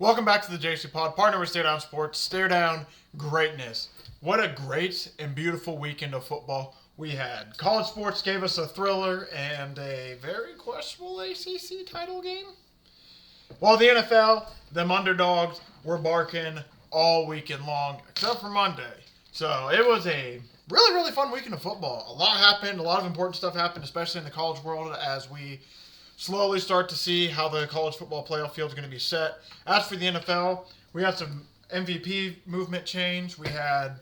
Welcome back to the JCPod, partner with Stare Down Sports. Stare Down Greatness. What a great and beautiful weekend of football we had. College sports gave us a thriller and a very questionable ACC title game. While the NFL, them underdogs, were barking all weekend long, except for Monday. So it was a really, really fun weekend of football. A lot happened. A lot of important stuff happened, especially in the college world, as we slowly start to see how the college football playoff field is going to be set. As for the NFL, we had some MVP movement change. We had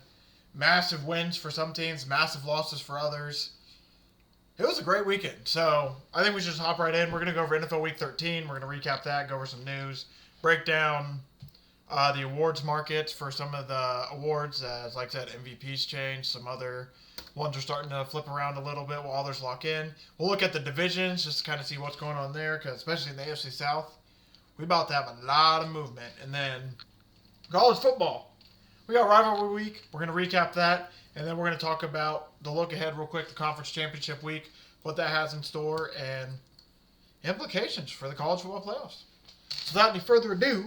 massive wins for some teams, massive losses for others. It was a great weekend. So I think we should just hop right in. We're going to go over NFL Week 13. We're going to recap that, go over some news, break down the awards markets for some of the awards. As like I said, MVPs changed. Some other ones are starting to flip around a little bit while others lock in. We'll look at the divisions just to kind of see what's going on there, because especially in the AFC South, we're about to have a lot of movement. And then college football. We got rivalry week. We're going to recap that. And then we're going to talk about the look ahead real quick, the conference championship week, what that has in store, and implications for the college football playoffs. So without any further ado,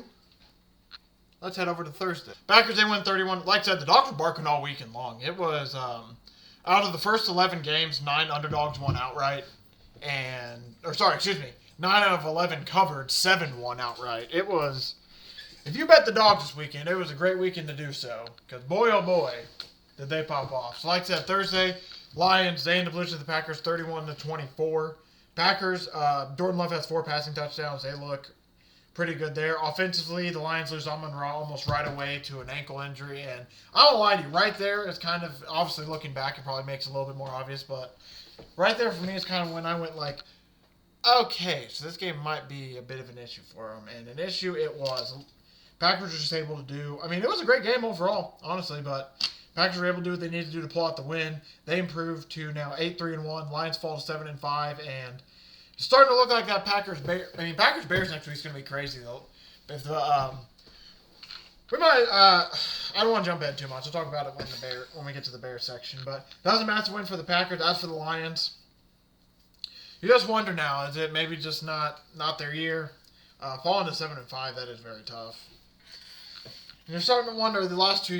let's head over to Thursday. Packers, they win 31. Like I said, the dogs were barking all weekend long. It was, out of the first 11 games, 9 underdogs won outright. 9 out of 11 covered, 7 won outright. It was, if you bet the dogs this weekend, it was a great weekend to do so. Because boy, oh boy, did they pop off. So like I said, Thursday, Lions, they end up losing to the Packers 31-24. Packers, Jordan Love has 4 passing touchdowns. They look pretty good there. Offensively, the Lions lose Amon-Ra almost right away to an ankle injury. And I won't lie to you, right there is kind of, obviously looking back, it probably makes it a little bit more obvious. But right there for me is kind of when I went like, okay, so this game might be a bit of an issue for them. And an issue it was. Packers were just able to do, I mean, it was a great game overall, honestly. But Packers were able to do what they needed to do to pull out the win. They improved to now 8-3-1. Lions fall to 7-5. And it's starting to look like that Packers-Bears next week is going to be crazy, though. If we might, I don't want to jump in too much. I'll talk about it when we get to the Bears section. But that was a massive win for the Packers. As for the Lions, you just wonder now, is it maybe just not their year? Falling to 7-5, that is very tough. And you're starting to wonder, those last 2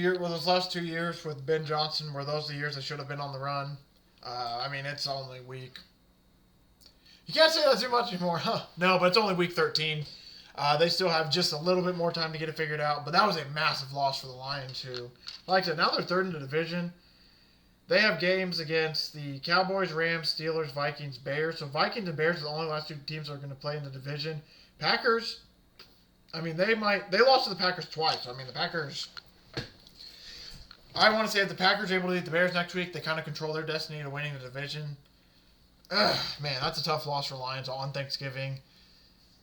years with Ben Johnson, were those the years they should have been on the run? It's only week. You can't say that too much anymore, huh? No, but it's only week 13. They still have just a little bit more time to get it figured out. But that was a massive loss for the Lions, who, like I said, now they're third in the division. They have games against the Cowboys, Rams, Steelers, Vikings, Bears. So Vikings and Bears are the only last 2 teams that are going to play in the division. Packers, they lost to the Packers twice. The Packers, I want to say if the Packers are able to beat the Bears next week, they kind of control their destiny to winning the division. Man, that's a tough loss for Lions on Thanksgiving.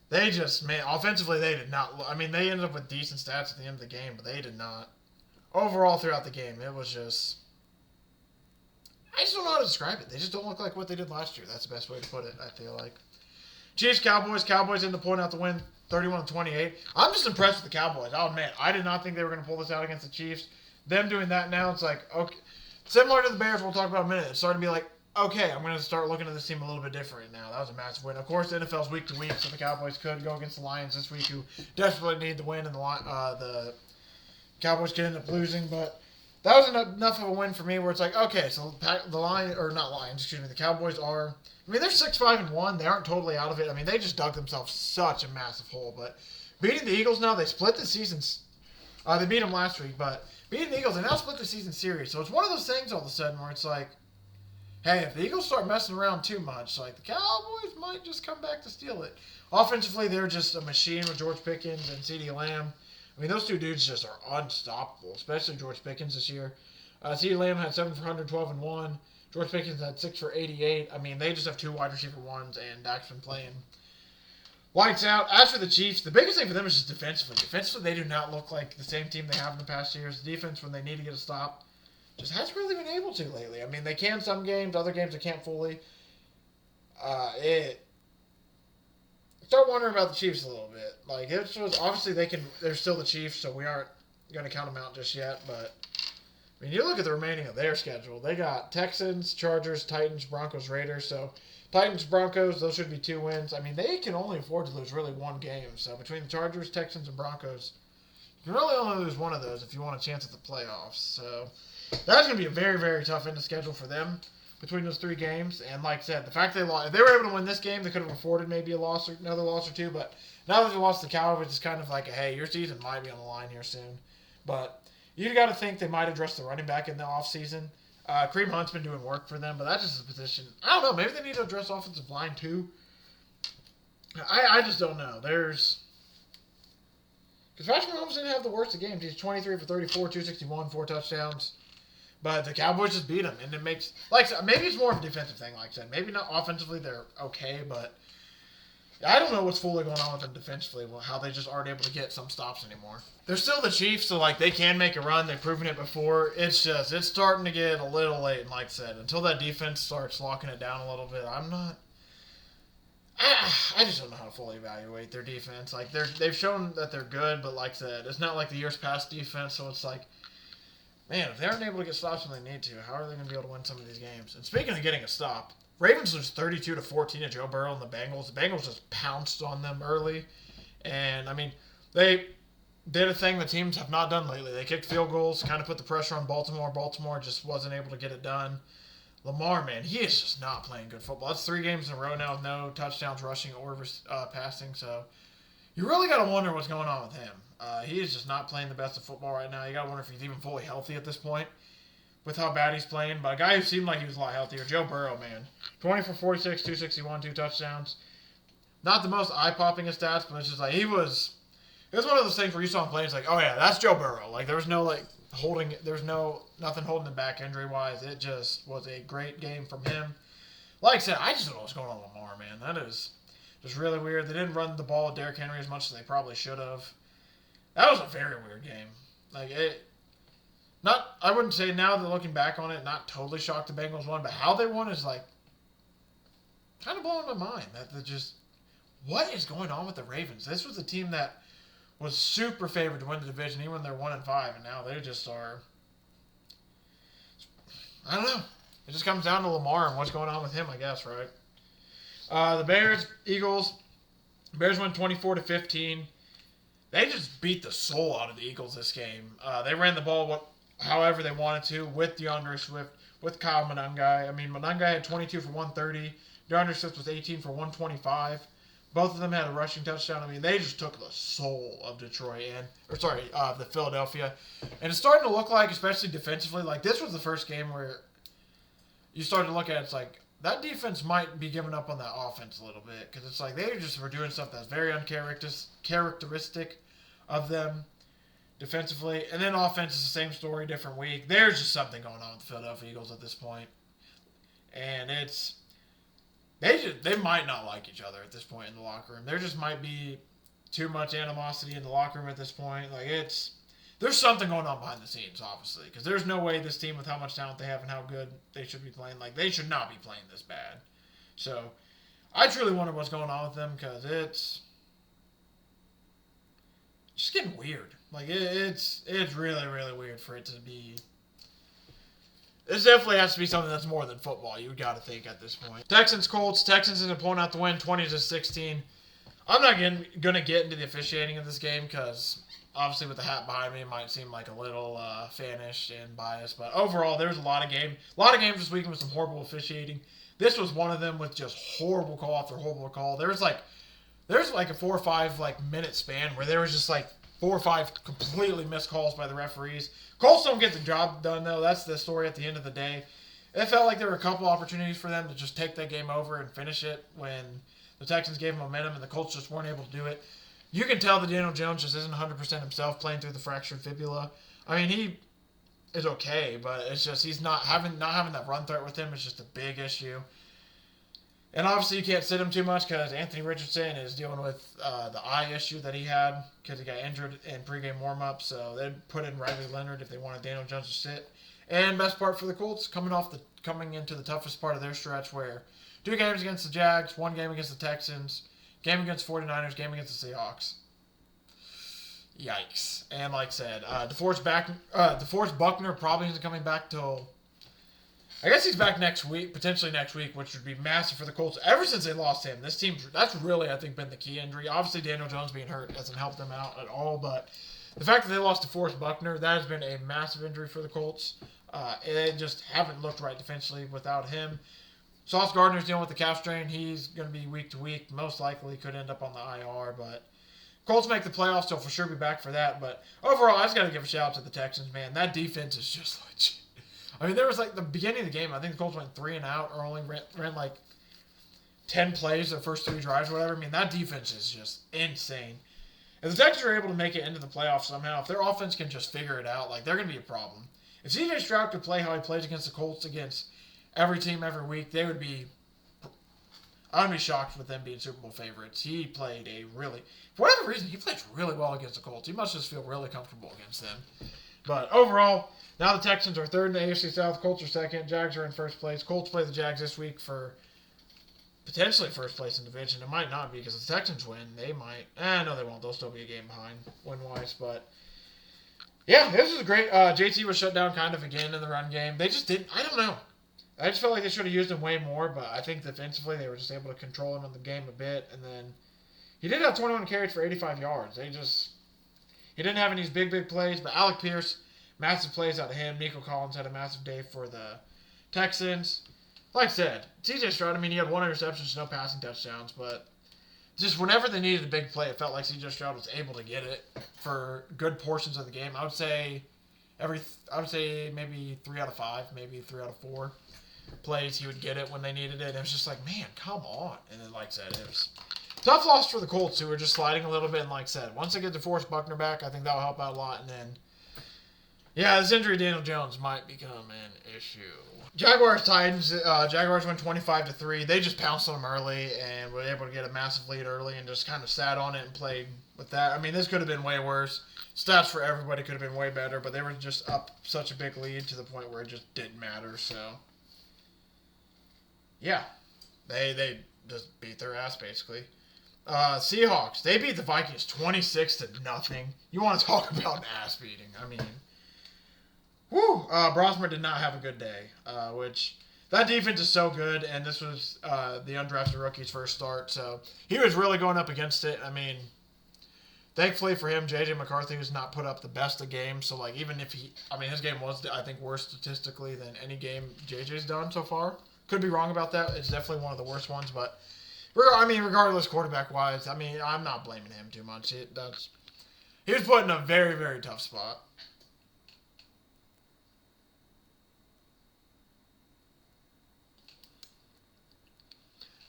They just, offensively, they did not. They ended up with decent stats at the end of the game, but they did not. Overall, throughout the game, it was just, I just don't know how to describe it. They just don't look like what they did last year. That's the best way to put it, I feel like. Chiefs, Cowboys end up pulling out the win 31-28. I'm just impressed with the Cowboys. I'll admit, I did not think they were going to pull this out against the Chiefs. Them doing that now, it's like, okay. Similar to the Bears, we'll talk about in a minute. It's starting to be like, okay, I'm going to start looking at this team a little bit different now. That was a massive win. Of course, the NFL's week to week, so the Cowboys could go against the Lions this week, who desperately need the win, and the Cowboys could end up losing. But that was enough of a win for me where it's like, okay, so the Cowboys are, they're 6-5-1. They aren't totally out of it. They just dug themselves such a massive hole. But beating the Eagles now, they split the season. They beat them last week, but beating the Eagles, they now split the season series. So it's one of those things all of a sudden where it's like, hey, if the Eagles start messing around too much, the Cowboys might just come back to steal it. Offensively, they're just a machine with George Pickens and CeeDee Lamb. Those 2 dudes just are unstoppable, especially George Pickens this year. CeeDee Lamb had 7 for 112 and 1. George Pickens had 6 for 88. They just have 2 wide receiver ones, and Dak's been playing lights out. As for the Chiefs, the biggest thing for them is just defensively. Defensively, they do not look like the same team they have in the past years. The defense, when they need to get a stop, just hasn't really been able to lately. They can some games, other games they can't fully. Start wondering about the Chiefs a little bit. Obviously they're still the Chiefs, so we aren't going to count them out just yet. But I mean, you look at the remaining of their schedule. They got Texans, Chargers, Titans, Broncos, Raiders. So Titans, Broncos, those should be 2 wins. I mean, they can only afford to lose really 1 game. So between the Chargers, Texans, and Broncos, you can really only lose 1 of those if you want a chance at the playoffs. So that's going to be a very, very tough end of schedule for them between those 3 games. And like I said, the fact they lost, if they were able to win this game, they could have afforded maybe another loss or 2. But now that they lost the Cowboys, it's kind of like, hey, your season might be on the line here soon. But you got to think they might address the running back in the offseason. Kareem Hunt's been doing work for them, but that's just a position. I don't know. Maybe they need to address offensive line too. I just don't know. Because Patrick Mahomes didn't have the worst of games. He's 23 for 34, 261, 4 touchdowns. But the Cowboys just beat him, and it makes maybe it's more of a defensive thing. Like I said, maybe not offensively they're okay, but I don't know what's fully going on with them defensively. How they just aren't able to get some stops anymore. They're still the Chiefs, so like they can make a run. They've proven it before. It's starting to get a little late. And like I said, until that defense starts locking it down a little bit, I just don't know how to fully evaluate their defense. Like they've shown that they're good, but like I said, it's not like the years past defense. So it's like, man, if they aren't able to get stops when they need to, how are they going to be able to win some of these games? And speaking of getting a stop, Ravens lose 32-14 to Joe Burrow and the Bengals. The Bengals just pounced on them early. And, I mean, they did a thing the teams have not done lately. They kicked field goals, kind of put the pressure on Baltimore. Baltimore just wasn't able to get it done. Lamar, man, he is just not playing good football. That's 3 games in a row now with no touchdowns rushing or passing. So you really got to wonder what's going on with him. He is just not playing the best of football right now. You got to wonder if he's even fully healthy at this point with how bad he's playing. But a guy who seemed like he was a lot healthier, Joe Burrow, man. 20 for 46, 261, 2 touchdowns. Not the most eye-popping of stats, but it's just like it was one of those things where you saw him playing, it's like, oh yeah, that's Joe Burrow. Like there was no nothing holding him back injury-wise. It just was a great game from him. Like I said, I just don't know what's going on with Lamar, man. That is just really weird. They didn't run the ball with Derrick Henry as much as they probably should have. That was a very weird game. I wouldn't say now that looking back on it, not totally shocked the Bengals won, but how they won is like kind of blowing my mind. What is going on with the Ravens? This was a team that was super favored to win the division, even when they're 1-5, and now they just are. I don't know. It just comes down to Lamar and what's going on with him, I guess, right? The Bears, Eagles. Bears won 24-15. They just beat the soul out of the Eagles this game. They ran the ball however they wanted to with DeAndre Swift, with Kyle Monangai. I mean, Monangai had 22 for 130. DeAndre Swift was 18 for 125. Both of them had a rushing touchdown. I mean, they just took the soul of the Philadelphia. And it's starting to look like, especially defensively, like this was the first game where you started to look at it, it's like that defense might be giving up on that offense a little bit because it's like they just were doing stuff that's very uncharacteristic of them defensively. And then offense is the same story, different week. There's just something going on with the Philadelphia Eagles at this point. And they might not like each other at this point in the locker room. There just might be too much animosity in the locker room at this point. There's something going on behind the scenes, obviously, because there's no way this team, with how much talent they have and how good they should be playing, they should not be playing this bad. So I truly wonder what's going on with them because it's just getting weird. It's really, really weird for it to be. This definitely has to be something that's more than football. You got to think at this point. Texans, Colts. Texans ended up pulling out the win, 20-16. I'm not going to get into the officiating of this game because obviously with the hat behind me, it might seem like a little fanish and biased. But overall, there was a lot of games this weekend with some horrible officiating. This was one of them with just horrible call after horrible call. There's like a 4 or 5 minute span where there was just 4 or 5 completely missed calls by the referees. Colts don't get the job done, though. That's the story at the end of the day. It felt like there were a couple opportunities for them to just take that game over and finish it when the Texans gave them momentum and the Colts just weren't able to do it. You can tell that Daniel Jones just isn't 100% himself playing through the fractured fibula. I mean, he is okay, but it's just he's not having that run threat with him is just a big issue. And obviously you can't sit him too much because Anthony Richardson is dealing with the eye issue that he had because he got injured in pregame warm-up. So they'd put in Riley Leonard if they wanted Daniel Jones to sit. And best part for the Colts, coming into the toughest part of their stretch where 2 games against the Jags, 1 game against the Texans, game against the 49ers, game against the Seahawks. Yikes. And like I said, DeForest Buckner probably isn't coming back till, I guess he's back next week, potentially next week, which would be massive for the Colts. Ever since they lost him, this team, that's really, I think, been the key injury. Obviously, Daniel Jones being hurt hasn't helped them out at all, but the fact that they lost DeForest Buckner, that has been a massive injury for the Colts. They just haven't looked right defensively without him. Sauce Gardner's dealing with the calf strain. He's going to be week to week. Most likely could end up on the IR, but Colts make the playoffs, so for sure be back for that. But overall, I just got to give a shout out to the Texans, man. That defense is just legit. I mean, there was like the beginning of the game, I think the Colts went 3 and out or only ran like 10 plays their first 3 drives or whatever. I mean, that defense is just insane. If the Texans are able to make it into the playoffs somehow, if their offense can just figure it out, like, they're going to be a problem. If C.J. Stroud could play how he plays against the Colts, against every team every week, they would be... I would be shocked with them being Super Bowl favorites. He played for whatever reason, he plays really well against the Colts. He must just feel really comfortable against them. But overall, now the Texans are third in the AFC South. Colts are second. Jags are in first place. Colts play the Jags this week for potentially first place in division. It might not be because if the Texans win, they might. No, they won't. They'll still be a game behind win-wise. But yeah, this was great. JT was shut down kind of again in the run game. They just didn't. I don't know. I just felt like they should have used him way more, but I think defensively they were just able to control him in the game a bit. And then he did have 21 carries for 85 yards. He didn't have any big plays, but Alec Pierce, massive plays out of him. Nico Collins had a massive day for the Texans. Like I said, C.J. Stroud, I mean, he had 1 interception, no passing touchdowns, but just whenever they needed a big play, it felt like C.J. Stroud was able to get it for good portions of the game. I would say maybe 3 out of 5, maybe 3 out of 4 plays he would get it when they needed it. It was just like, man, come on. And then, like I said, it was tough loss for the Colts, who were just sliding a little bit. And like I said, once they get DeForest Buckner back, I think that'll help out a lot. And then, yeah, this injury to Daniel Jones might become an issue. Jaguars-Titans. Jaguars went 25-3. They just pounced on them early and were able to get a massive lead early and just kind of sat on it and played with that. I mean, this could have been way worse. Stats for everybody could have been way better, but they were just up such a big lead to the point where it just didn't matter. So, yeah, they just beat their ass basically. Seahawks, they beat the Vikings 26-0. You want to talk about an ass beating? I mean, whew. Brosmer did not have a good day, which that defense is so good, and this was the undrafted rookie's first start, so he was really going up against it. I mean, thankfully for him, J.J. McCarthy was not put up the best of games, so like even if his game was, I think, worse statistically than any game J.J.'s done so far. Could be wrong about that. It's definitely one of the worst ones, but regardless, quarterback-wise, I'm not blaming him too much. He was put in a very, very tough spot.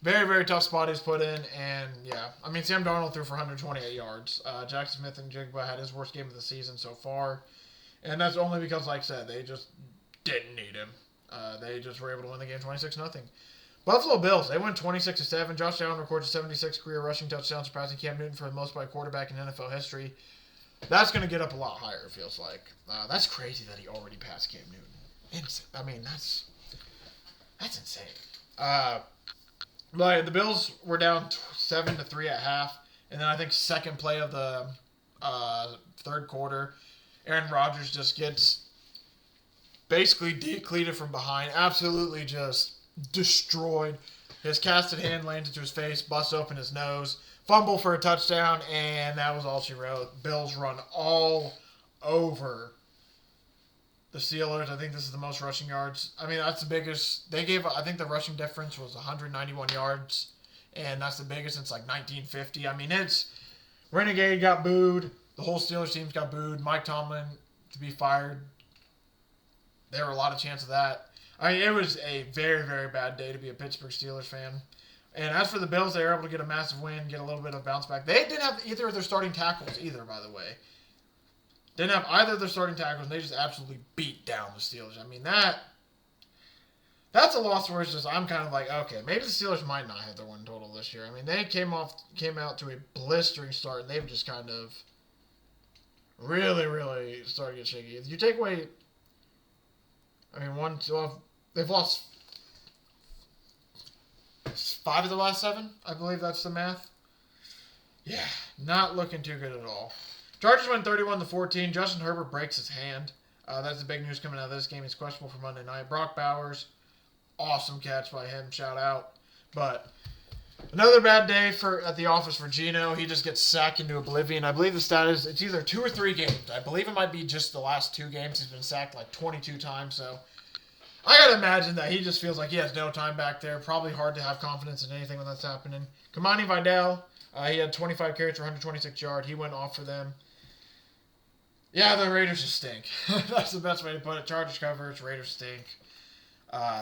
Very, very tough spot he's put in, and yeah. Sam Darnold threw for 128 yards. Jackson Smith and Jigba had his worst game of the season so far, and that's only because, like I said, they just didn't need him. They just were able to win the game 26-0. Buffalo Bills, they went 26-7. Josh Allen recorded 76 career rushing touchdowns, surpassing Cam Newton for the most by quarterback in NFL history. That's going to get up a lot higher, it feels like. That's crazy that he already passed Cam Newton. That's insane. But the Bills were down 7-3 at half, and then I think second play of the third quarter, Aaron Rodgers just gets basically decleated from behind, absolutely just destroyed. His casted hand lands into his face, busts open his nose, fumble for a touchdown, and that was all she wrote. Bills run all over the Steelers. I think this is the most rushing yards. That's the biggest. They gave, I think the rushing difference was 191 yards, and that's the biggest since like 1950. Renegade got booed. The whole Steelers team got booed. Mike Tomlin to be fired. There were a lot of chances of that. It was a very, very bad day to be a Pittsburgh Steelers fan. And as for the Bills, they were able to get a massive win, get a little bit of bounce back. They didn't have either of their starting tackles either, by the way. Didn't have either of their starting tackles, and they just absolutely beat down the Steelers. That's a loss where it's just, I'm kind of like, okay, maybe the Steelers might not have their win total this year. They came out to a blistering start, and they've just kind of really, really started to get shaky. If you take away, they've lost 5 of the last 7. I believe that's the math. Yeah, not looking too good at all. Chargers win 31-14. Justin Herbert breaks his hand. That's the big news coming out of this game. He's questionable for Monday night. Brock Bowers, awesome catch by him. Shout out. But another bad day at the office for Geno. He just gets sacked into oblivion. I believe the stat is it's either 2 or 3 games. I believe it might be just the last 2 games. He's been sacked like 22 times. So I got to imagine that he just feels like he has no time back there. Probably hard to have confidence in anything when that's happening. Kamani Vidal, he had 25 carries for 126 yards. He went off for them. Yeah, the Raiders just stink. That's the best way to put it. Chargers coverage, Raiders stink.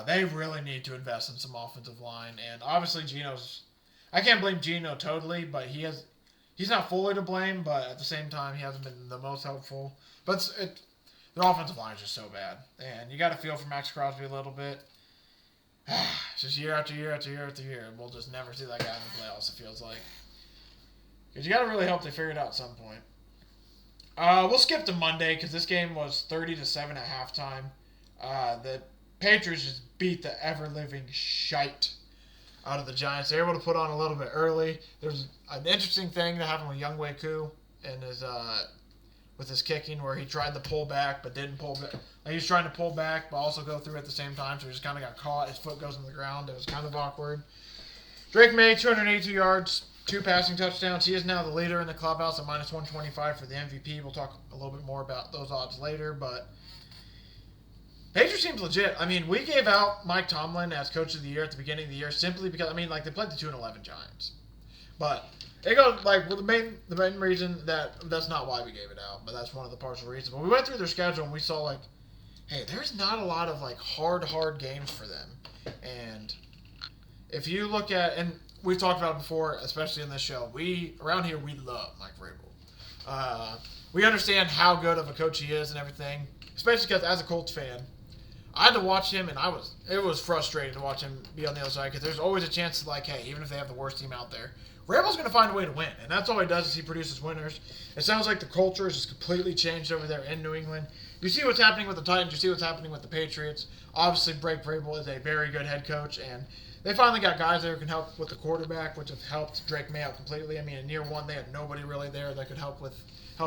They really need to invest in some offensive line. And obviously I can't blame Geno totally, but he's not fully to blame, but at the same time, he hasn't been the most helpful. But their offensive line is just so bad. And you got to feel for Max Crosby a little bit. It's just year after year after year after year. And we'll just never see that guy in the playoffs, it feels like. Because you got to really hope they figure it out at some point. We'll skip to Monday because this game was 30-7 at halftime. The Patriots just beat the ever-living shite out of the Giants. They were able to put on a little bit early. There's an interesting thing that happened with Younghoe Koo and with his kicking where he tried to pull back but didn't pull back. Like he was trying to pull back but also go through at the same time, so he just kind of got caught. His foot goes on the ground. It was kind of awkward. Drake May, 282 yards. 2 passing touchdowns. He is now the leader in the clubhouse at minus 125 for the MVP. We'll talk a little bit more about those odds later, but Patriots seems legit. I mean, we gave out Mike Tomlin as coach of the year at the beginning of the year simply because, they played the 2-11 Giants. But it goes, the main reason that's not why we gave it out, but that's one of the partial reasons. When we went through their schedule and we saw, hey, there's not a lot of, hard games for them. And if you look at, and we've talked about it before, especially in this show. Around here, we love Mike Vrabel. We understand how good of a coach he is and everything, especially because as a Colts fan, I had to watch him, and it was frustrating to watch him be on the other side because there's always a chance hey, even if they have the worst team out there, Vrabel's going to find a way to win, and that's all he does is he produces winners. It sounds like the culture has just completely changed over there in New England. You see what's happening with the Titans. You see what's happening with the Patriots. Obviously, Vrabel is a very good head coach, and they finally got guys there who can help with the quarterback, which have helped Drake May out completely. In year 1, they had nobody really there that could help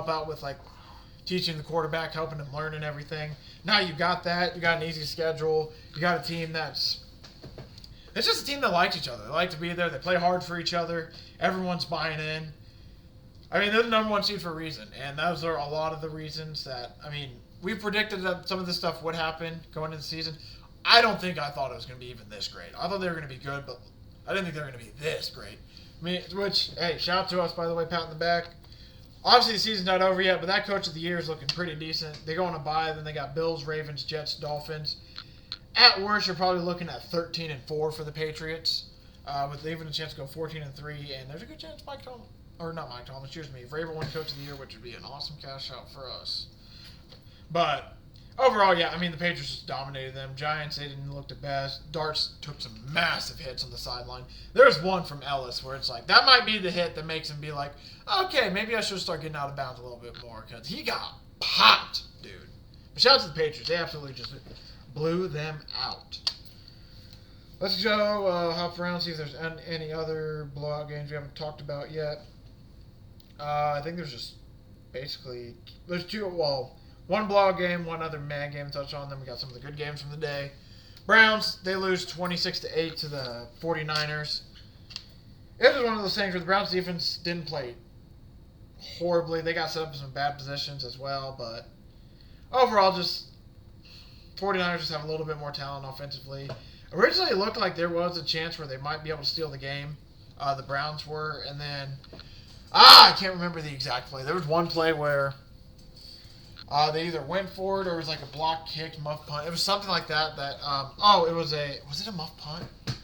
out with teaching the quarterback, helping him learn and everything. Now you got that. You got an easy schedule. You got a team it's just a team that likes each other. They like to be there. They play hard for each other. Everyone's buying in. They're the number 1 seed for a reason, and those are a lot of the reasons that, we predicted that some of this stuff would happen going into the season. I thought it was going to be even this great. I thought they were going to be good, but I didn't think they were going to be this great. Hey, shout out to us, by the way, pat in the back. Obviously, the season's not over yet, but that coach of the year is looking pretty decent. They go on a bye, then they got Bills, Ravens, Jets, Dolphins. At worst, you're probably looking at 13-4 for the Patriots, with even a chance to go 14-3, and there's a good chance Vrabel won coach of the year, which would be an awesome cash out for us. But overall, yeah, the Patriots just dominated them. Giants, they didn't look the best. Darts took some massive hits on the sideline. There's one from Ellis where it's that might be the hit that makes him be okay, maybe I should start getting out of bounds a little bit more because he got popped, dude. But shout out to the Patriots. They absolutely just blew them out. Let's go hop around, see if there's any other blowout games we haven't talked about yet. I think there's just basically, there's one blowout game, one other mad game to touch on. Then we got some of the good games from the day. Browns, they lose 26-8 to the 49ers. It was one of those things where the Browns defense didn't play horribly. They got set up in some bad positions as well, but overall, just 49ers just have a little bit more talent offensively. Originally, it looked like there was a chance where they might be able to steal the game. The Browns were, and then I can't remember the exact play. There was one play where they either went for it or it was a block kick, muff punt. It was something like that. Was it a muff punt? It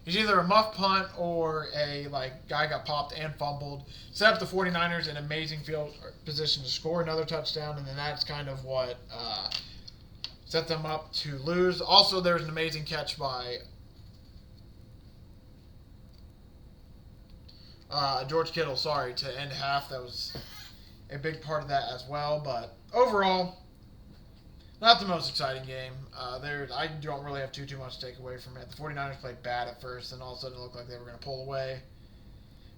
was either a muff punt or a guy got popped and fumbled. Set up the 49ers in amazing field position to score another touchdown, and then that's kind of what set them up to lose. Also, there was an amazing catch by George Kittle, to end half. That was a big part of that as well. But overall, not the most exciting game. I don't really have too much to take away from it. The 49ers played bad at first, and all of a sudden it looked like they were going to pull away.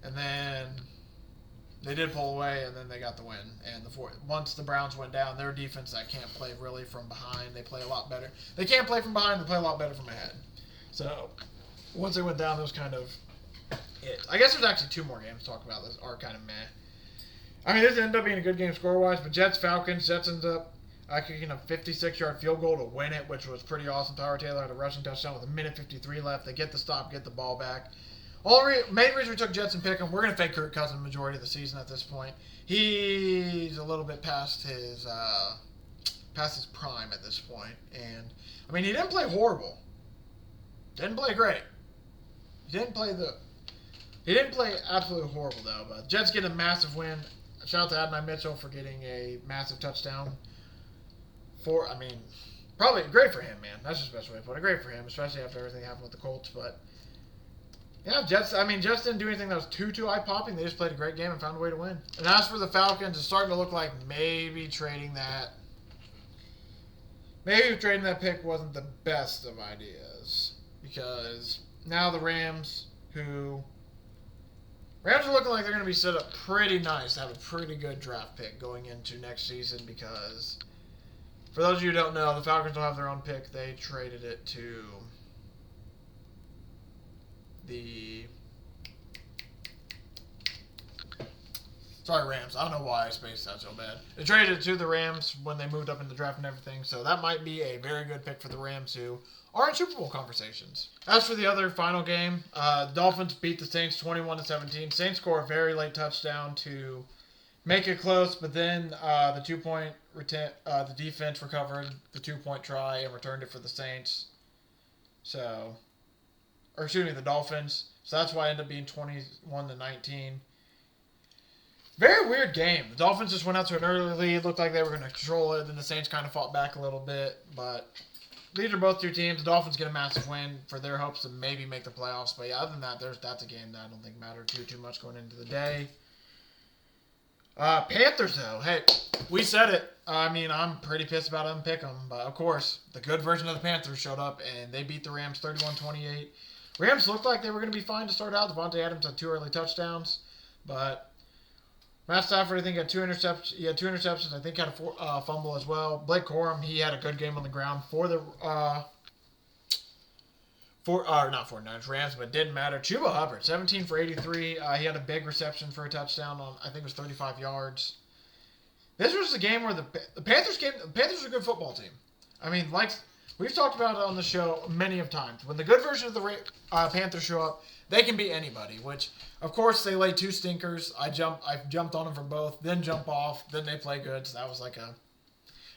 And then they did pull away, and then they got the win. And once the Browns went down, their defense that can't play really from behind, they play a lot better. They can't play from behind, they play a lot better from ahead. So once they went down, it was kind of it. I guess there's actually 2 more games to talk about that are kind of meh. I mean, this ended up being a good game score-wise, but Jets-Falcons, Jets ends up kicking a 56-yard field goal to win it, which was pretty awesome. Tyler Taylor had a rushing touchdown with 1:53 left. They get the stop, get the ball back. Main reason we took Jets and Pickem, we're going to fake Kirk Cousins the majority of the season at this point. He's a little bit past his prime at this point. And, I mean, he didn't play horrible. Didn't play great. He didn't play absolutely horrible, though. But Jets get a massive win. Shout out to Adonai Mitchell for getting a massive touchdown. Probably great for him, man. That's just the best way to put it. Great for him, especially after everything happened with the Colts. But, yeah, Jets didn't do anything that was too eye-popping. They just played a great game and found a way to win. And as for the Falcons, it's starting to look like maybe trading that pick wasn't the best of ideas. Because now the Rams are looking like they're going to be set up pretty nice to have a pretty good draft pick going into next season because, for those of you who don't know, the Falcons don't have their own pick. They traded it to Rams. I don't know why I spaced that so bad. They traded it to the Rams when they moved up in the draft and everything, so that might be a very good pick for the Rams who are in Super Bowl conversations. As for the other final game, the Dolphins beat the Saints 21-17. Saints score a very late touchdown to make it close, but then the defense recovered the 2-point try and returned it for the Saints. The Dolphins. So that's why it ended up being 21-19. Very weird game. The Dolphins just went out to an early lead. Looked like they were going to control it. Then the Saints kind of fought back a little bit. But these are both 2 teams. The Dolphins get a massive win for their hopes to maybe make the playoffs. But yeah, other than that, that's a game that I don't think mattered too much going into the day. Panthers, though. Hey, we said it. I'm pretty pissed about them pick them. But, of course, the good version of the Panthers showed up, and they beat the Rams 31-28. Rams looked like they were going to be fine to start out. Devontae Adams had 2 early touchdowns. But Matt Stafford, I think, had 2 interceptions. He had 2 interceptions. I think had a fumble as well. Blake Corum, he had a good game on the ground for the not 49ers, Rams, but it didn't matter. Chuba Hubbard, 17 for 83. He had a big reception for a touchdown on, I think it was 35 yards. This was a game where the Panthers are a good football team. Like we've talked about it on the show many of times. When the good version of the Panthers show up, they can beat anybody, which, of course, they lay 2 stinkers. I jumped on them for both, then jump off, then they play good. So that was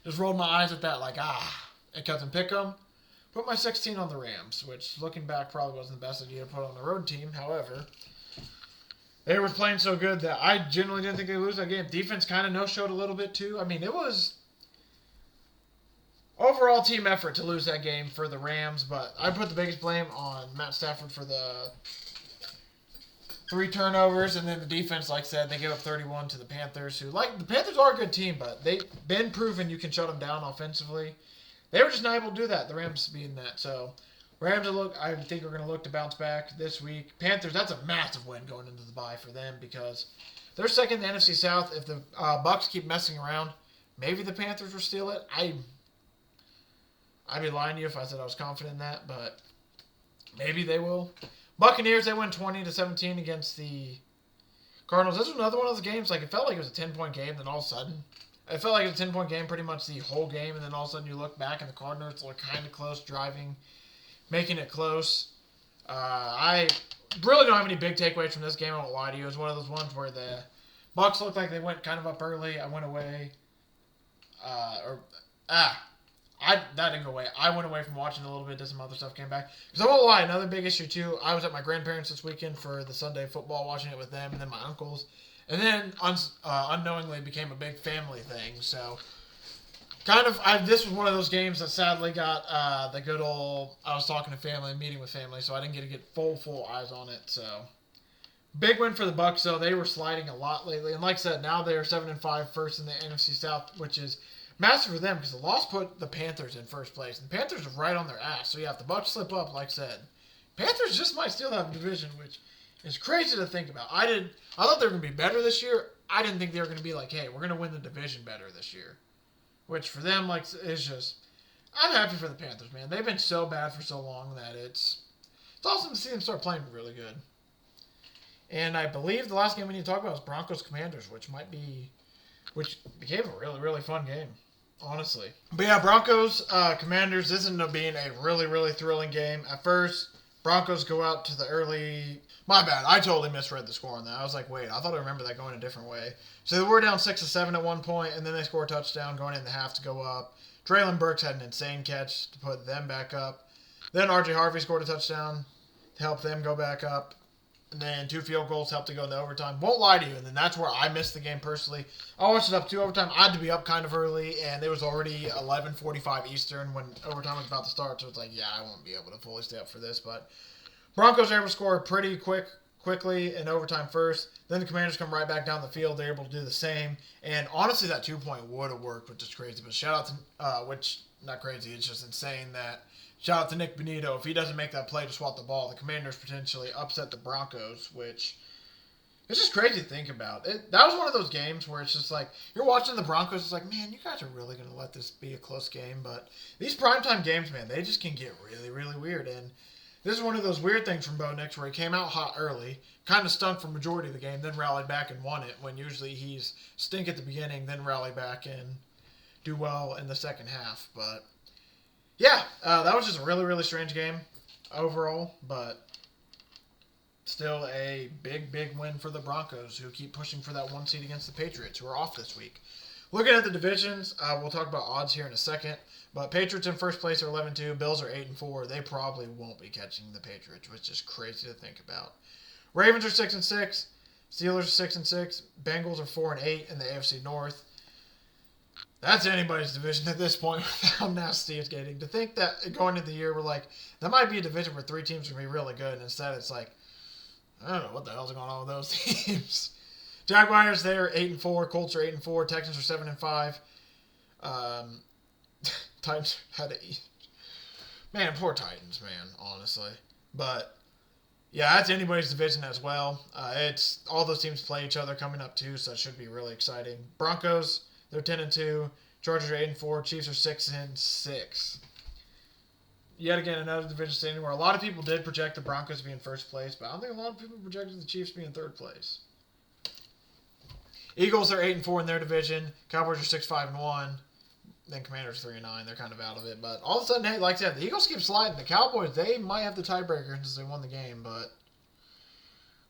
just rolled my eyes at that, it kept them pick them. Put my 16 on the Rams, which, looking back, probably wasn't the best idea to put on the road team. However, they were playing so good that I generally didn't think they'd lose that game. Defense kind of no-showed a little bit, too. It was overall team effort to lose that game for the Rams, but I put the biggest blame on Matt Stafford for the 3 turnovers, and then the defense, like I said, they gave up 31 to the Panthers, who, the Panthers are a good team, but they've been proven you can shut them down offensively. They were just not able to do that, the Rams being that. So, Rams, I think are going to look to bounce back this week. Panthers, that's a massive win going into the bye for them because they're second in the NFC South. If the Bucs keep messing around, maybe the Panthers will steal it. I'd be lying to you if I said I was confident in that, but maybe they will. Buccaneers, they win 20-17 against the Cardinals. This was another one of those games, it felt like it was a 10-point game, then all of a sudden, it felt like it was a 10-point game pretty much the whole game, and then all of a sudden you look back and the Cardinals were kind of close, driving, making it close. I really don't have any big takeaways from this game, I won't lie to you. It was one of those ones where the Bucs looked like they went kind of up early. I went away. That didn't go away. I went away from watching a little bit, did some other stuff, came back. Because I won't lie, another big issue too, I was at my grandparents' this weekend for the Sunday football, watching it with them, and then my uncles. And then unknowingly became a big family thing. So, this was one of those games that sadly got the good old, I was talking to family, meeting with family, so I didn't get to get full eyes on it. So, big win for the Bucs, though. They were sliding a lot lately. And like I said, now they're 7-5, first in the NFC South, which is massive for them because the loss put the Panthers in first place. And the Panthers are right on their ass. So, yeah, if the Bucs slip up, like I said, Panthers just might still have a division, which is crazy to think about. I thought they were going to be better this year. I didn't think they were going to be like, hey, we're going to win the division better this year. Which for them, like, is just, I'm happy for the Panthers, man. They've been so bad for so long that it's awesome to see them start playing really good. And I believe the last game we need to talk about is Broncos-Commanders, which became a really, really fun game, honestly. But yeah, Broncos-Commanders, this ended up being a really, really thrilling game. At first, Broncos go out to the early... My bad, I totally misread the score on that. I was like, wait, I thought I remember that going a different way. So they were down 6-7 at one point, and then they score a touchdown going in the half to go up. Traylon Burks had an insane catch to put them back up. Then R.J. Harvey scored a touchdown to help them go back up. And then 2 field goals helped to go into overtime. Won't lie to you, and then that's where I missed the game personally. I watched it up to overtime. I had to be up kind of early, and it was already 11:45 Eastern when overtime was about to start. So it's like, yeah, I won't be able to fully stay up for this. But Broncos are able to score pretty quickly in overtime first. Then the Commanders come right back down the field. They're able to do the same. And honestly, that 2-point would have worked, which is crazy. But shout out to, which, not crazy, it's just insane that, shout out to Nick Benito. If he doesn't make that play to swat the ball, the Commanders potentially upset the Broncos, which it's just crazy to think about. That was one of those games where it's just like, you're watching the Broncos, it's like, man, you guys are really going to let this be a close game. But these primetime games, man, they just can get really, really weird. And this is one of those weird things from Bo Nix where he came out hot early, kind of stunk for majority of the game, then rallied back and won it, when usually he's stink at the beginning, then rally back and do well in the second half. But yeah, that was just a really, really strange game overall, but still a big, big win for the Broncos, who keep pushing for that 1 seed against the Patriots, who are off this week. Looking at the divisions, we'll talk about odds here in a second, but Patriots in first place are 11-2, Bills are 8-4. They probably won't be catching the Patriots, which is crazy to think about. Ravens are 6-6, Steelers are 6-6, Bengals are 4-8 in the AFC North. That's anybody's division at this point with how nasty it's getting. To think that going into the year, we're like, that might be a division where 3 teams are going to be really good, and instead it's like, I don't know what the hell's going on with those teams. Jaguars, they're 8-4. Colts are 8-4. Texans are 7-5. Titans had to eat. Man, poor Titans, man, honestly. But yeah, that's anybody's division as well. It's all those teams play each other coming up too, so it should be really exciting. Broncos, they're 10-2. Chargers are 8-4. Chiefs are 6-6. Yet again, another division standing where a lot of people did project the Broncos to be in first place, but I don't think a lot of people projected the Chiefs to be in third place. Eagles are 8-4 in their division. Cowboys are 6-5-1. Then Commanders 3-9. They're kind of out of it. But all of a sudden, hey, like I said, the Eagles keep sliding. The Cowboys, they might have the tiebreaker since they won the game, but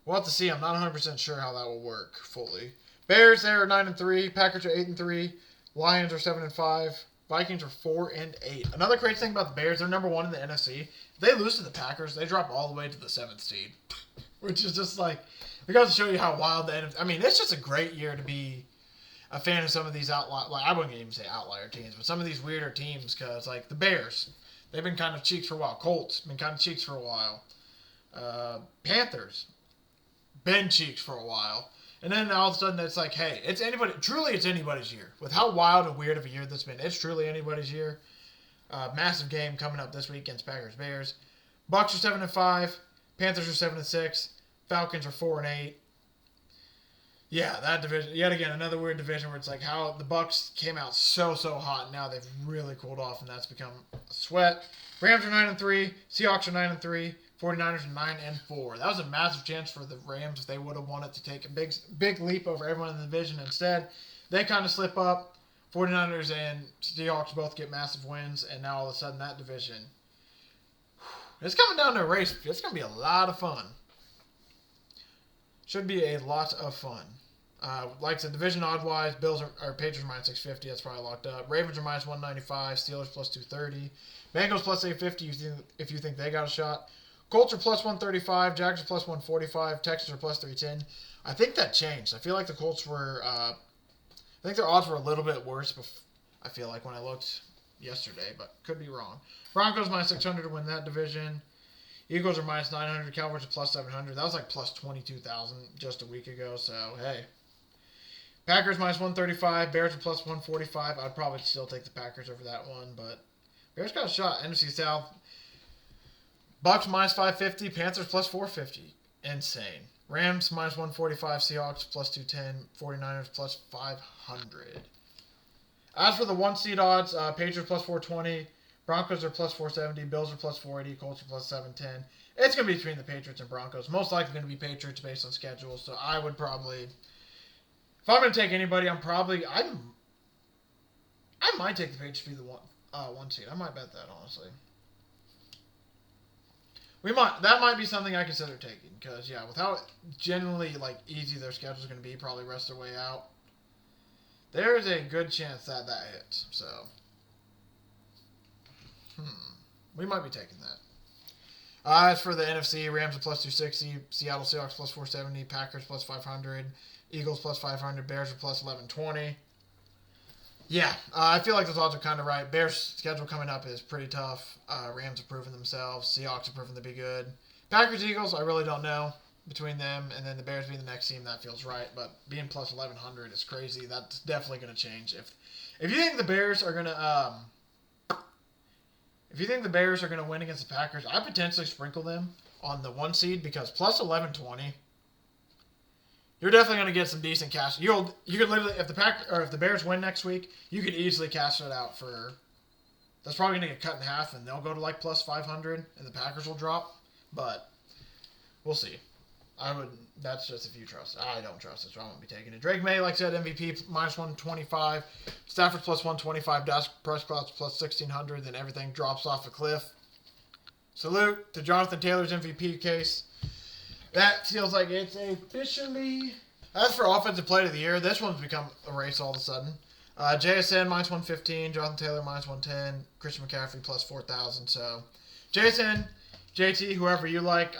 we'll have to see. I'm not 100% sure how that will work fully. Bears, they're 9-3. Packers are 8-3. Lions are 7-5. Vikings are 4-8. Another crazy thing about the Bears, they're number 1 in the NFC. If they lose to the Packers, they drop all the way to the 7th seed, which is just like, it goes to show you how wild the NFC. I mean, it's just a great year to be a fan of some of these outlier. Like, I wouldn't even say outlier teams, but some of these weirder teams, because like the Bears, they've been kind of cheeks for a while. Colts been kind of cheeks for a while. Panthers been cheeks for a while. And then all of a sudden it's like, hey, it's anybody's year. With how wild and weird of a year that's been, it's truly anybody's year. Massive game coming up this week against Packers-Bears. Bucks are 7-5. Panthers are 7-6. Falcons are 4-8. Yeah, that division, yet again, another weird division where it's like how the Bucks came out so hot, and now they've really cooled off, and that's become a sweat. Rams are 9-3. Seahawks are 9-3. 49ers are 9-4. That was a massive chance for the Rams if they would have wanted to take a big leap over everyone in the division. Instead, they kind of slip up. 49ers and Seahawks both get massive wins, and now all of a sudden that division, it's coming down to a race. It's going to be a lot of fun. Should be a lot of fun. Like I said, division odd-wise, Bills are Patriots minus 650. That's probably locked up. Ravens are minus 195. Steelers plus 230. Bengals plus 850 if you think they got a shot. Colts are plus 135. Jags are plus 145. Texans are plus 310. I think that changed. I feel like the Colts were, I think their odds were a little bit worse, I feel like, when I looked yesterday, but could be wrong. Broncos minus 600 to win that division. Eagles are minus 900. Cowboys are plus 700. That was like plus 22,000 just a week ago, so hey. Packers minus 135. Bears are plus 145. I'd probably still take the Packers over that one, but Bears got a shot. NFC South. Bucks minus 550. Panthers plus 450. Insane. Rams minus 145, Seahawks plus 210, 49ers plus 500. As for the 1 seed odds, Patriots plus 420, Broncos are plus 470, Bills are plus 480, Colts are plus 710. It's going to be between the Patriots and Broncos. Most likely going to be Patriots based on schedule. So I would probably, if I'm going to take anybody, I might take the Patriots to be the one seed. I might bet that, honestly. That might be something I consider taking. Because, yeah, with how generally, easy their schedule is going to be, probably rest their way out. There's a good chance that hits. So, we might be taking that. As for the NFC, Rams are plus 260, Seattle Seahawks plus 470, Packers plus 500, Eagles plus 500, Bears are plus 1120. Yeah, I feel like those odds are kind of right. Bears' schedule coming up is pretty tough. Rams have proven themselves. Seahawks have proven to be good. Packers, Eagles, I really don't know between them. And then the Bears being the next team, that feels right. But being plus 1100 is crazy. That's definitely going to change. If you think the Bears are going to win against the Packers, I potentially sprinkle them on the 1 seed because plus 1120. You're definitely going to get some decent cash. You could literally, if the Bears win next week, you could easily cash it out for. That's probably going to get cut in half, and they'll go to plus 500, and the Packers will drop. But we'll see. That's just if you trust it. I don't trust it, so I won't be taking it. Drake May, like I said, MVP minus 125, Stafford plus 125, Dak Prescott plus 1600. Then everything drops off a cliff. Salute to Jonathan Taylor's MVP case. That feels like it's officially. As for Offensive Player of the Year, this one's become a race all of a sudden. JSN minus 115, Jonathan Taylor minus 110, Christian McCaffrey plus 4,000. So, JSN, JT, whoever you like,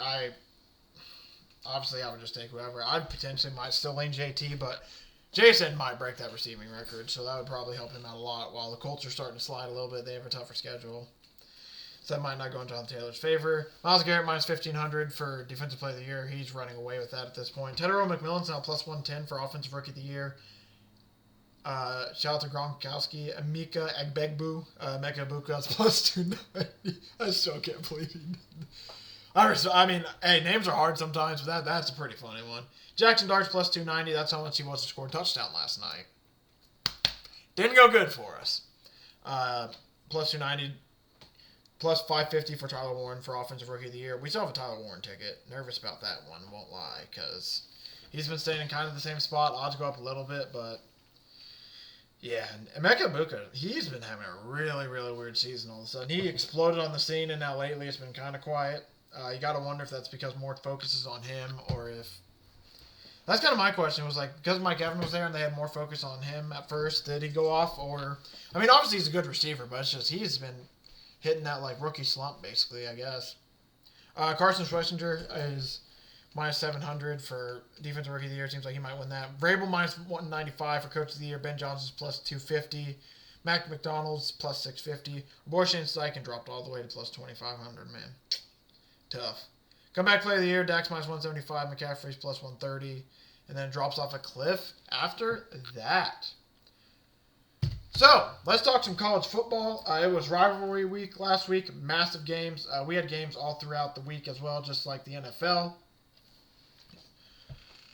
obviously I would just take whoever. I potentially might still lean JT, but JSN might break that receiving record, so that would probably help him out a lot. While the Colts are starting to slide a little bit, they have a tougher schedule. So that might not go in Jonathan Taylor's favor. Myles Garrett minus 1,500 for Defensive Player of the Year. He's running away with that at this point. Tedero McMillan's now plus 110 for Offensive Rookie of the Year. Shout out to Gronkowski. Emeka Egbegbu. Emeka Ebuka's plus 290. I still can't believe he did. I mean, hey, names are hard sometimes, but that's a pretty funny one. Jackson Dart's plus 290. That's how much he was to score a touchdown last night. Didn't go good for us. Plus 290. Plus 550 for Tyler Warren for Offensive Rookie of the Year. We still have a Tyler Warren ticket. Nervous about that one, won't lie, because he's been staying in kind of the same spot. Odds go up a little bit, but yeah. And Emeka Ebuka, he's been having a really, really weird season all of a sudden. He exploded on the scene, and now lately it's been kind of quiet. You got to wonder if that's because more focus is on him, or if... That's kind of my question. Was because Mike Evans was there and they had more focus on him at first, did he go off? Or, I mean, obviously he's a good receiver, but it's just he's been hitting that rookie slump, basically, I guess. Carson Schlesinger is minus 700 for Defensive Rookie of the Year. Seems like he might win that. Vrabel minus 195 for Coach of the Year. Ben Johnson's plus 250. Mac McDonald's plus 650. Borshin Steichen dropped all the way to plus 2,500, man. Tough. Comeback Player of the Year, Dax minus 175. McCaffrey's plus 130. And then drops off a cliff after that. So, let's talk some college football. It was rivalry week last week. Massive games. We had games all throughout the week as well, just like the NFL.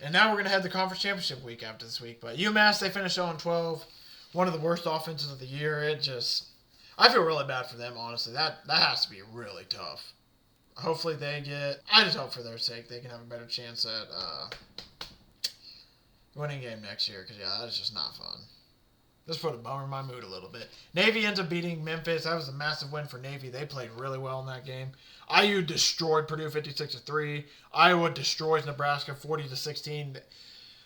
And now we're going to head to the conference championship week after this week. But UMass, they finished 0-12. One of the worst offenses of the year. I feel really bad for them, honestly. That has to be really tough. Hopefully I just hope for their sake they can have a better chance at winning a game next year. Because, yeah, that's just not fun. Just put a bummer in my mood a little bit. Navy ends up beating Memphis. That was a massive win for Navy. They played really well in that game. IU destroyed Purdue 56-3. Iowa destroys Nebraska 40-16.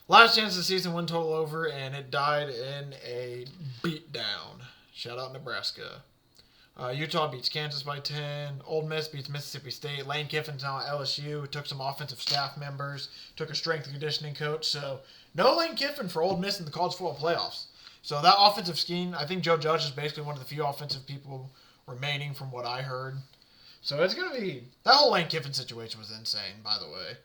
Last chance of the season, win total over, and it died in a beatdown. Shout out Nebraska. Utah beats Kansas by 10. Ole Miss beats Mississippi State. Lane Kiffin's now at LSU. Took some offensive staff members. Took a strength and conditioning coach. So, no Lane Kiffin for Ole Miss in the college football playoffs. So, that offensive scheme, I think Joe Judge is basically one of the few offensive people remaining from what I heard. So, it's going to be... That whole Lane Kiffin situation was insane, by the way.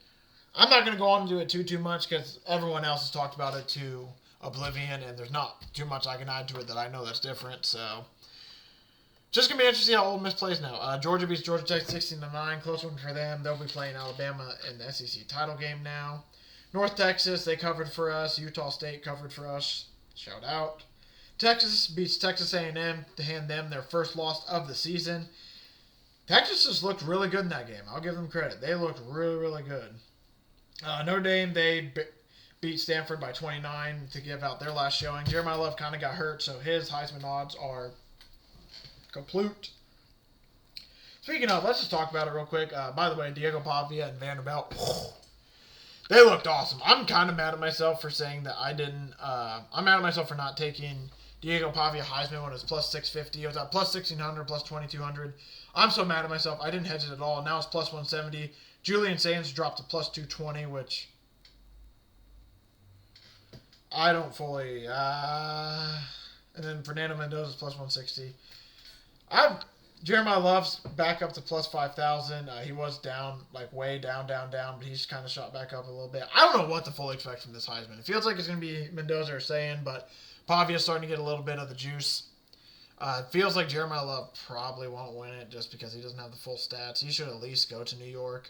I'm not going to go on and do it too much because everyone else has talked about it to oblivion, and there's not too much I can add to it that I know that's different. So, Just going to be interesting to see how Ole Miss plays now. Georgia beats Georgia Tech 16-9. Close one for them. They'll be playing Alabama in the SEC title game now. North Texas, they covered for us. Utah State covered for us. Shout out. Texas beats Texas A&M to hand them their first loss of the season. Texas just looked really good in that game. I'll give them credit. They looked really, really good. Notre Dame, they beat Stanford by 29 to give out their last showing. Jeremiah Love kind of got hurt, so his Heisman odds are complete. Speaking of, let's just talk about it real quick. By the way, Diego Pavia and Vanderbilt, they looked awesome. I'm kind of mad at myself for saying that I didn't. I'm mad at myself for not taking Diego Pavia Heisman when it was plus 650. It was at plus 1600, plus 2200. I'm so mad at myself. I didn't hedge it at all. Now it's plus 170. Julian Sands dropped to plus 220, which I don't fully. And then Fernando Mendoza's plus 160. Jeremiah Love's back up to plus 5,000. He was down, like way down, but he's kind of shot back up a little bit. I don't know what to fully expect from this Heisman. It feels like it's going to be Mendoza or Sayin, but Pavia's starting to get a little bit of the juice. It feels like Jeremiah Love probably won't win it just because he doesn't have the full stats. He should at least go to New York.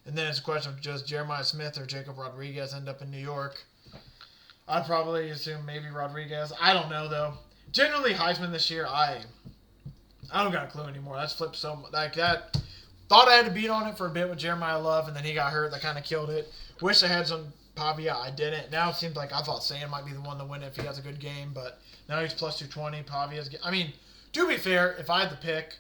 And then it's a question of just Jeremiah Smith or Jacob Rodriguez end up in New York. I'd probably assume maybe Rodriguez. I don't know, though. Generally, Heisman this year, I don't got a clue anymore. That's flipped so much. Like that. Thought I had to beat on it for a bit with Jeremiah Love, and then he got hurt. That kind of killed it. Wish I had some Pavia. I didn't. Now it seems like I thought Sam might be the one to win it if he has a good game, but now he's plus 220. Pavia's. I mean, to be fair, if I had to pick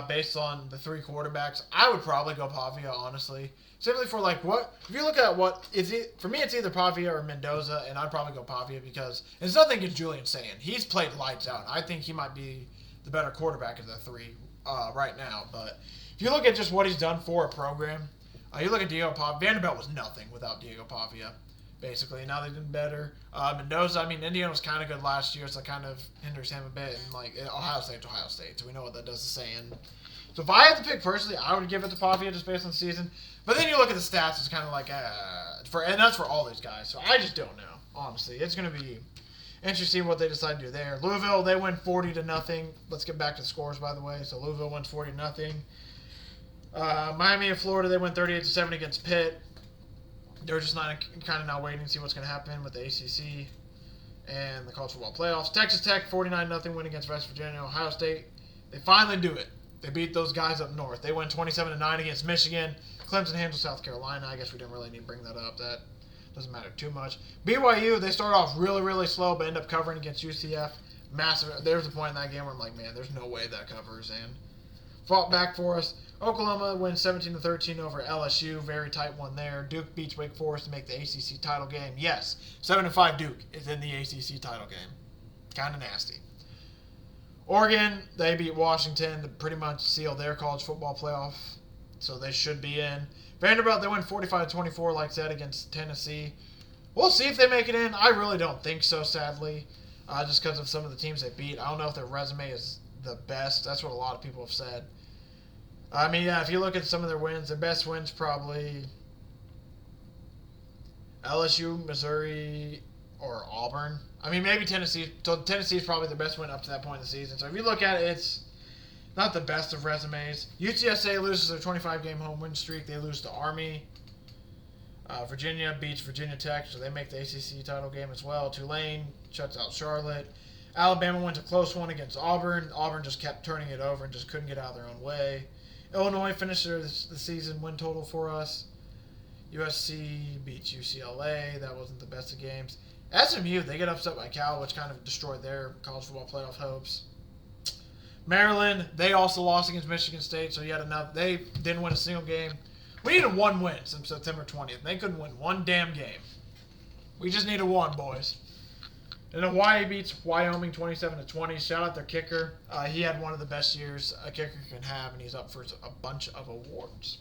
based on the three quarterbacks, I would probably go Pavia, honestly. Simply for like what if you look at what is it for me, it's either Pavia or Mendoza, and I'd probably go Pavia because it's nothing against Julian Sayin. He's played lights out. I think he might be the better quarterback of the three right now. But if you look at just what he's done for a program, you look at Diego Pavia. Vanderbilt was nothing without Diego Pavia, basically. Now they've been better. Mendoza, I mean, Indiana was kind of good last year, so that kind of hinders him a bit. And like Ohio State's Ohio State, so we know what that does to Sayin. So if I had to pick personally, I would give it to Pavia just based on the season. But then you look at the stats, it's kind of like, and that's for all these guys. So I just don't know, honestly. It's going to be interesting what they decide to do there. Louisville, they win 40-0. Let's get back to the scores, by the way. So Louisville wins 40-0. Miami and Florida, they win 38-7 against Pitt. They're just kind of now waiting to see what's going to happen with the ACC and the College Football Playoffs. Texas Tech, 49-0 win against West Virginia. Ohio State, they finally do it. They beat those guys up north. They win 27-9 against Michigan. Clemson handles South Carolina. I guess we didn't really need to bring that up. That doesn't matter too much. BYU, they start off really, really slow, but end up covering against UCF. Massive. There's a point in that game where I'm like, man, there's no way that covers. And fought back for us. Oklahoma wins 17-13 over LSU. Very tight one there. Duke beats Wake Forest to make the ACC title game. Yes, 7-5 Duke is in the ACC title game. Kind of nasty. Oregon, they beat Washington to pretty much seal their college football playoff, so they should be in. Vanderbilt, they win 45-24, like I said, against Tennessee. We'll see if they make it in. I really don't think so, sadly, just because of some of the teams they beat. I don't know if their resume is the best. That's what a lot of people have said. I mean, yeah, if you look at some of their wins, their best wins probably LSU, Missouri, or Auburn. I mean, maybe Tennessee. So Tennessee is probably the best win up to that point in the season. So if you look at it, it's not the best of resumes. UTSA loses their 25-game home win streak. They lose to Army. Virginia beats Virginia Tech, so they make the ACC title game as well. Tulane shuts out Charlotte. Alabama wins a close one against Auburn. Auburn just kept turning it over and just couldn't get out of their own way. Illinois finished the season win total for us. USC beats UCLA. That wasn't the best of games. SMU, they get upset by Cal, which kind of destroyed their college football playoff hopes. Maryland, they also lost against Michigan State, so yet another. They didn't win a single game. We needed one win since September 20th. They couldn't win one damn game. We just needed one, boys. And Hawaii beats Wyoming 27-20. Shout out their kicker. He had one of the best years a kicker can have, and he's up for a bunch of awards.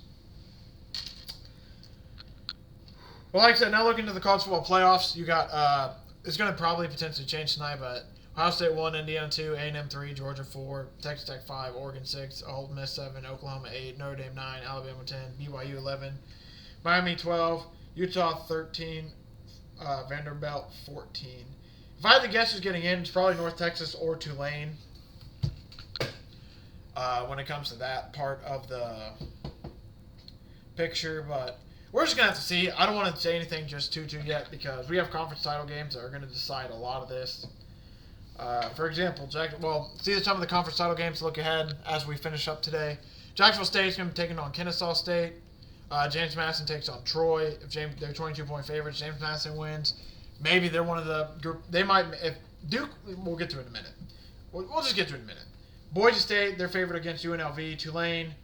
Well, like I said, now looking to the college football playoffs, you got it's going to probably potentially change tonight, but Ohio State 1, Indiana 2, A&M 3, Georgia 4, Texas Tech 5, Oregon 6, Ole Miss 7, Oklahoma 8, Notre Dame 9, Alabama 10, BYU 11, Miami 12, Utah 13, Vanderbilt 14. If I had to guess who's getting in, it's probably North Texas or Tulane. when it comes to that part of the picture. But we're just going to have to see. I don't want to say anything just too yet because we have conference title games that are going to decide a lot of this. For example, these are some of the conference title games to look ahead as we finish up today. Jacksonville State is going to be taking on Kennesaw State. James Madison takes on Troy. If they're 22-point favorites, James Madison wins. Maybe they're one of the group. They might. If Duke, we'll get to it in a minute. We'll just get to it in a minute. Boise State, they're favored against UNLV. Tulane,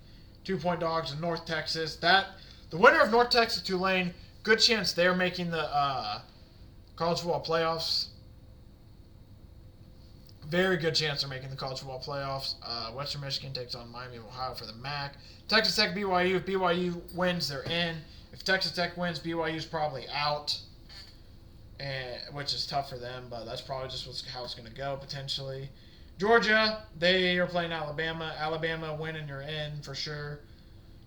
2-point dogs in North Texas. The winner of North Texas Tulane, good chance they're making the college football playoffs. Very good chance they're making the college football playoffs. Western Michigan takes on Miami of Ohio for the MAC. Texas Tech, BYU. If BYU wins, they're in. If Texas Tech wins, BYU's probably out, which is tough for them, but that's probably just how it's going to go potentially. Georgia, they are playing Alabama. Alabama winning, you're in for sure.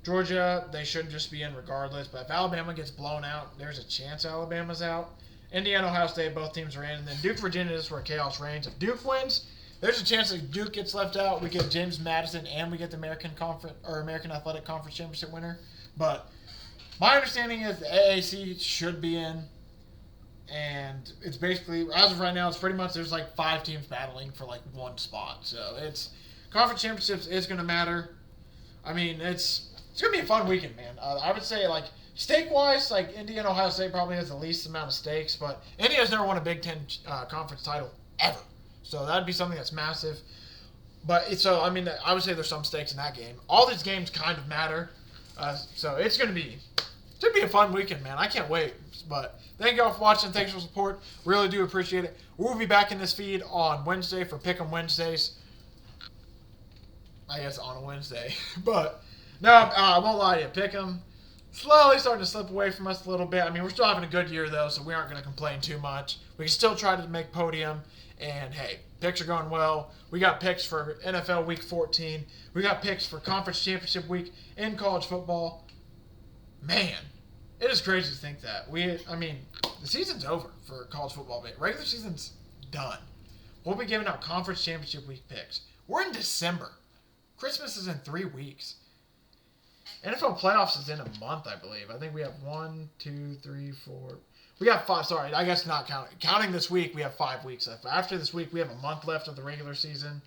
Georgia, they should just be in regardless, but if Alabama gets blown out, there's a chance Alabama's out. Indiana, Ohio State, both teams are in. And then Duke, Virginia, this is where chaos reigns. If Duke wins, there's a chance that Duke gets left out. We get James Madison and we get the American Athletic Conference Championship winner. But my understanding is the AAC should be in. And it's basically, as of right now, it's pretty much there's like 5 teams battling for like one spot. So it's conference championships is going to matter. I mean, it's going to be a fun weekend, man. I would say like stake-wise, like Indiana, Ohio State probably has the least amount of stakes, but Indiana's never won a Big Ten conference title ever. So that'd be something that's massive. But I would say there's some stakes in that game. All these games kind of matter. So it's going to be a fun weekend, man. I can't wait. But thank you all for watching. Thanks for the support. Really do appreciate it. We'll be back in this feed on Wednesday for Pickem Wednesdays. I guess on a Wednesday. But no, I won't lie to you. Pickem slowly starting to slip away from us a little bit. I mean, we're still having a good year, though, so we aren't going to complain too much. We can still try to make podium. And, hey, picks are going well. We got picks for NFL Week 14. We got picks for Conference Championship Week in college football. Man, it is crazy to think that. The season's over for college football. Regular season's done. We'll be giving out Conference Championship Week picks. We're in December. Christmas is in 3 weeks. NFL playoffs is in a month, I believe. I think we have 1, 2, 3, 4. We got 5. Sorry, I guess not counting. Counting this week, we have 5 weeks left. After this week, we have a month left of the regular season.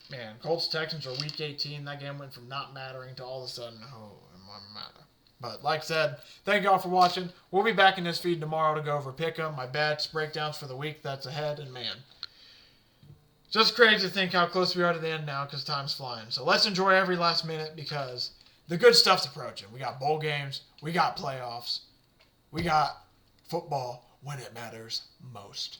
Man, Colts-Texans are Week 18. That game went from not mattering to all of a sudden, it might matter. But like I said, thank you all for watching. We'll be back in this feed tomorrow to go over Pick'em, my bets, breakdowns for the week that's ahead, and man, just crazy to think how close we are to the end now because time's flying. So let's enjoy every last minute because the good stuff's approaching. We got bowl games. We got playoffs. We got football when it matters most.